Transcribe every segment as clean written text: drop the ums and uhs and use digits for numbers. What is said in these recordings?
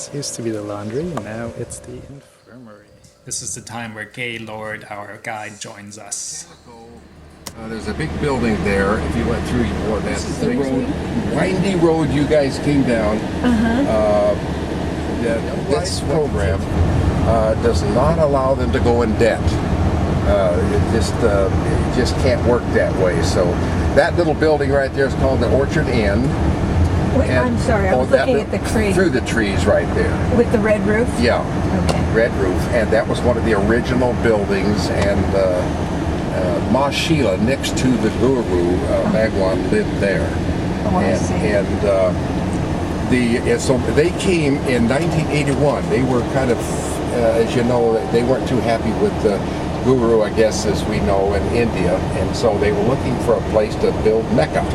This used to be the laundry, now it's the infirmary. This is the time where Gaylord, our guide, joins us. There's a big building there. If you went through, that's the road, windy road you guys came down. This program does not allow them to go in debt. It just can't work that way. So that little building right there is called the Orchard Inn. Wait, I'm sorry, I was looking at the tree. Through the trees right there. With the red roof? Yeah. Okay. Red roof. And that was one of the original buildings. And Ma Sheila, next to the guru, Bhagwan, lived there. Oh, I see. And so they came in 1981. They were kind of, as you know, they weren't too happy with the guru, I guess, as we know, in India. And so they were looking for a place to build Mecca.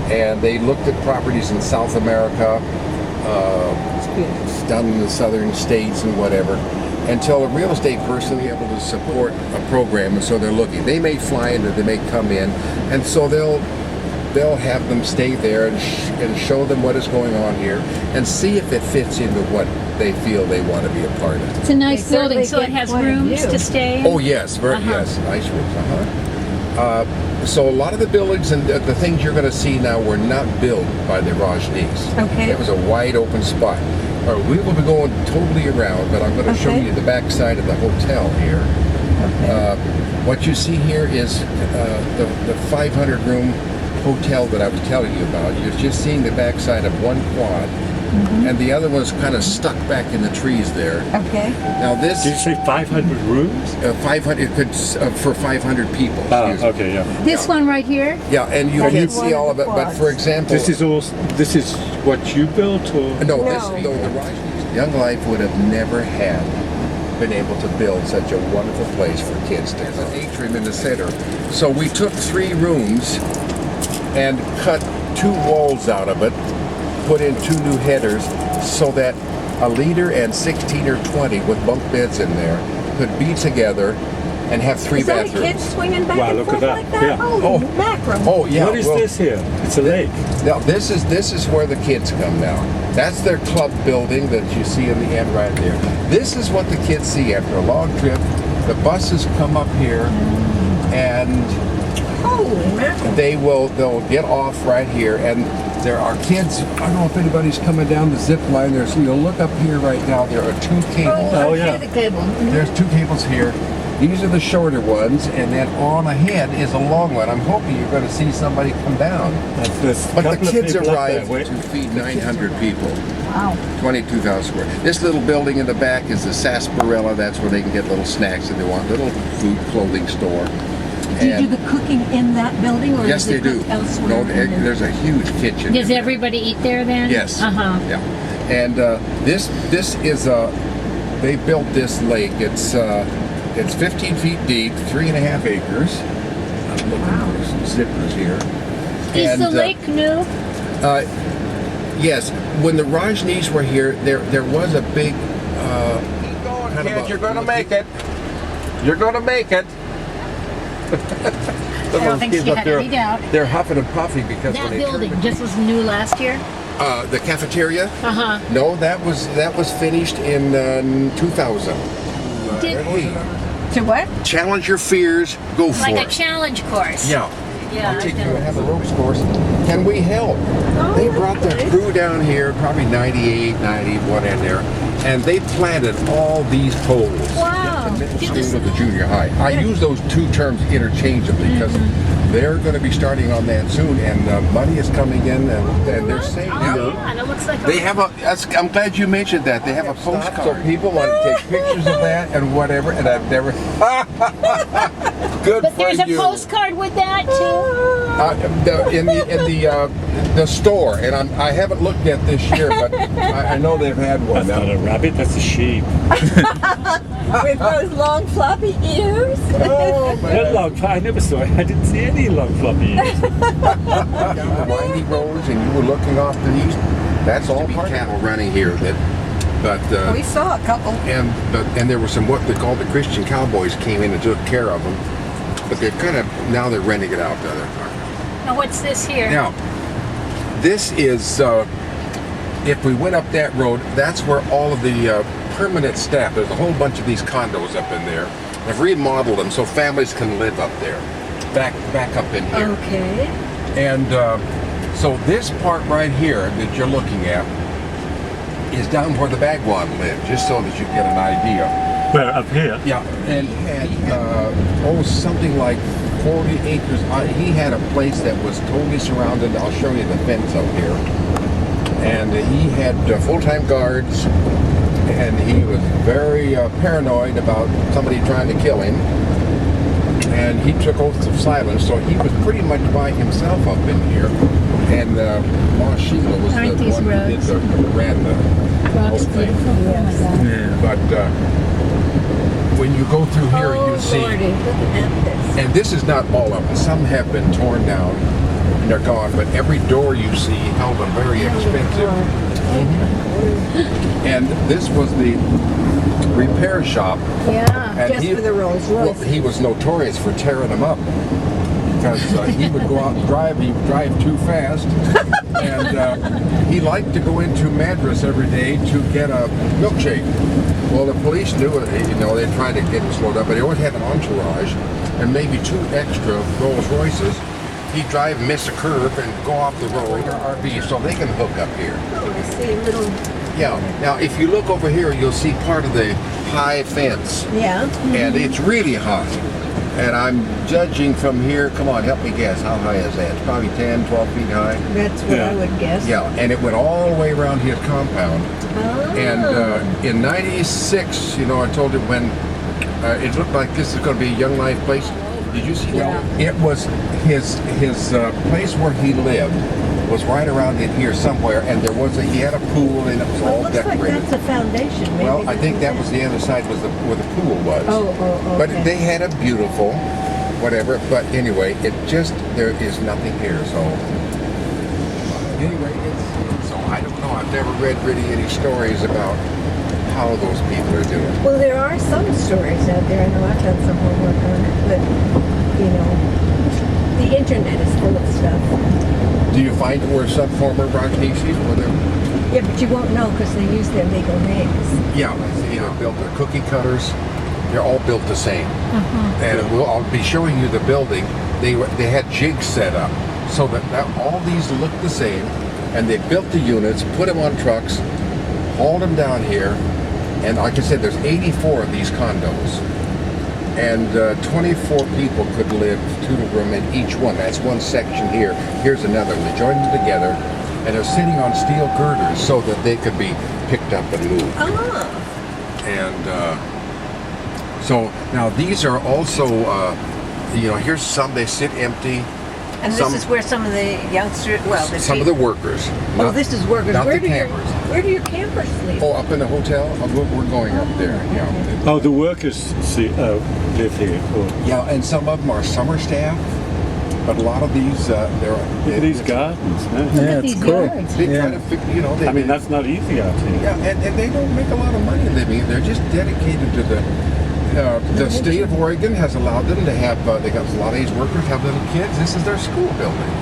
And they looked at properties in South America, down in the southern states and whatever, until a real estate person be able to support a program, and so they're looking. They may fly in or they may come in, and so they'll have them stay there and show them what is going on here and see if it fits into what they feel they want to be a part of. It's a nice building, so it has rooms to stay in? Oh yes, yes, nice rooms. So a lot of the buildings and the things you're going to see now were not built by the Rajnees. Okay. It was a wide open spot. We will be going totally around, but I'm going to show you the back side of the hotel here. Okay. What you see here is the 500 room hotel that I was telling you about. You're just seeing the back side of one quad. And the other one's kind of stuck back in the trees there. Okay. Now this... Did you say 500 rooms? 500, for 500 people. Okay, yeah. This one right here? Yeah, and you can't see all of it, but for example... This is what you built, or...? No, the Rajnees Young Life would have never been able to build such a wonderful place for kids to have. An atrium in the center. So we took 3 rooms and cut 2 walls out of it, put in 2 new headers so that a leader and 16 or 20 with bunk beds in there could be together and have 3 bathrooms. Is that a kid swinging back and look forth at that. like that? Yeah. Oh, mackerel. Oh, yeah. What is this here? It's a lake. Now, this is where the kids come now. That's their club building that you see in the end right there. This is what the kids see after a long trip. The buses come up here and Holy mackerel. they'll get off right here, and there are kids. I don't know if anybody's coming down the zip line there, so you'll look up here right now. There are 2 cables. Oh, yeah. The cable. There's 2 cables here. These are the shorter ones, and then on ahead is a long one. I'm hoping you're going to see somebody come down. But the kids arrived to feed 900 people. Wow. 22,000 square. This little building in the back is the sarsaparilla. That's where they can get little snacks if they want. Little food, clothing store. Do you do the cooking in that building, or yes, is it they do. elsewhere? No, there's a huge kitchen. Does everybody eat there then? Yes. Yeah. And this is they built this lake. It's 15 feet deep, 3.5 acres. I'm looking for some zippers here. Is the lake new? Yes. When the Rajnees were here, there was a big. Keep going, kids. You're going to make it. You're going to make it. I don't think she had any doubt. They're huffing and puffing because That when they building just was new last year? the cafeteria. Uh-huh. No, that was finished in 2000. To what? Challenge your fears. Go for it. Like a challenge course. Yeah. Yeah, I'll take you I've to have a ropes course. Can we help? They brought their crew down here, probably 98, 91 in there, and they planted all these poles. Wow. The middle school and the junior high. I use those 2 terms interchangeably because they're going to be starting on that soon, and money is coming in, and they're saying, yeah, and it looks like they have I'm glad you mentioned that. They have a postcard. So people want to take pictures of that and whatever, and I've never. Good But for there's a you. postcard with that too? In the store, and I haven't looked at this year, but I know they've had one. That's not a rabbit, that's a sheep. With those long floppy ears? Oh, man. I never saw it. I didn't see any long floppy ears. Down the windy roads, and you were looking off to the east. That's all part of cattle running here. But We saw a couple. and there were some what they called the Christian cowboys came in and took care of them. But now they're renting it out to other farmers. Now what's this here? Now, this is if we went up that road, that's where all of the permanent staff, there's a whole bunch of these condos up in there. They've remodeled them so families can live up there, back up in here. Okay. And so this part right here that you're looking at is down where the Bagwan lived, just so that you get an idea. Where, up here? Yeah, and he had, something like 40 acres. He had a place that was totally surrounded. I'll show you the fence up here. And he had full-time guards, and he was very paranoid about somebody trying to kill him. And he took oaths of silence, so he was pretty much by himself up in here. And Ma Sheila was Aren't the these one who roads? ran the whole thing. Yeah. But when you go through here, you see, Lordy, look at this. and this is not all of them. Some have been torn down and they're gone, but every door you see held a very expensive. And this was the repair shop. Yeah, And just for the Rolls Royce. Well, he was notorious for tearing them up because he would go out and drive. He would drive too fast, and he liked to go into Madras every day to get a milkshake. Well, the police knew it. They tried to get him slowed up, but they always had an entourage and maybe 2 extra Rolls Royces. He'd drive, miss a curve, and go off the road or RV, so they can hook up here. Oh, I see a little. Yeah. Now, if you look over here, you'll see part of the high fence. Yeah. And it's really high. And I'm judging from here, come on, help me guess, how high is that? It's probably 10, 12 feet high. That's what I would guess. Yeah, and it went all the way around his compound. Oh. And in 96, I told him when it looked like this is going to be a Young Life place. Did you see that? It was his place where he lived was right around in here somewhere, and he had a pool, and it was all Well, it looks like decorated. that's a foundation. Maybe Well, I think that was the other side was where the pool was. Oh, okay. But they had a beautiful, whatever. But anyway, there is nothing here. So anyway, so I don't know. I've never read really any stories about how those people are doing. Well, there are some stories out there. I know I've done some homework on it, but the internet is full of stuff. Do you find where some former Rajneeshis were there? Yeah, but you won't know because they use their legal names. Yeah, they built their cookie cutters. They're all built the same. And I'll be showing you the building. They had jigs set up so that all these look the same. And they built the units, put them on trucks, hauled them down here. And like I said, there's 84 of these condos. And 24 people could live 2-room in each one. That's one section here. Here's another. They joined them together, and they're sitting on steel girders so that they could be picked up and moved. Ah. And so now these are also, here's some, they sit empty. And this is where some of the youngsters, Some of the workers. Oh, this is workers. Not Where the do campers. Where do your campers sleep? Oh, up in the hotel? We're going up there, yeah. Oh, the workers live here. Oh. Yeah, and some of them are summer staff, but a lot of these, Look at these gardens. Yeah, it's these cool. yards. They try to, I mean, that's not easy out here. yeah, and they don't make a lot of money living. They're just dedicated to the state of Oregon has allowed them to have, they got a lot of these workers have little kids. This is their school building.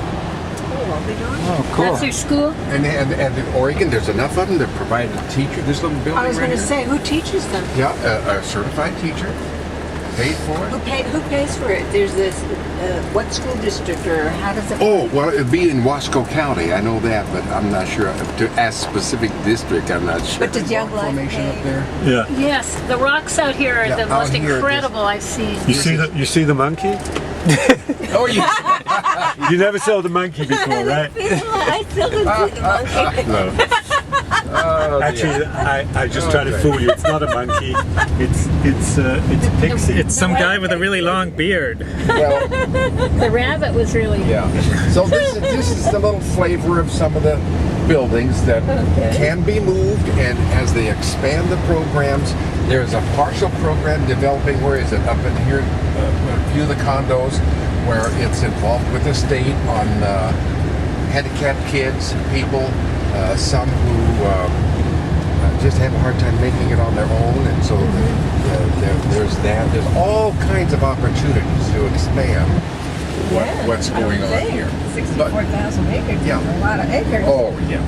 Oh, cool. That's their school? And in Oregon, there's enough of them to provide a teacher. This little building I was right going to here. say, who teaches them? Yeah, a certified teacher. Paid for it. Who pays for it? There's this, what school district or how does it Oh, well, it'd be in Wasco County. I know that, but I'm not sure. To ask specific district, I'm not sure. But does Young Life Formation pay? up there? Yeah. Yes, the rocks out here are Yeah, the out most here, incredible I've seen. You see the monkey? Oh, yeah. You never saw the monkey before, right? I still didn't see the monkey. No. Actually, I just try to fool you. It's not a monkey. It's a pixie. It's some guy with a really long beard. Well, The rabbit was really... yeah. So this is the little flavor of some of the buildings that can be moved, and as they expand the programs, there's a partial program developing. Where is it? Up in here, a few of the condos where it's involved with the state on handicapped kids, people, some who just have a hard time making it on their own, and so there's that. There's all kinds of opportunities to expand what's going on here. 64,000 acres. Yeah. Is a lot of acres. Oh, yeah.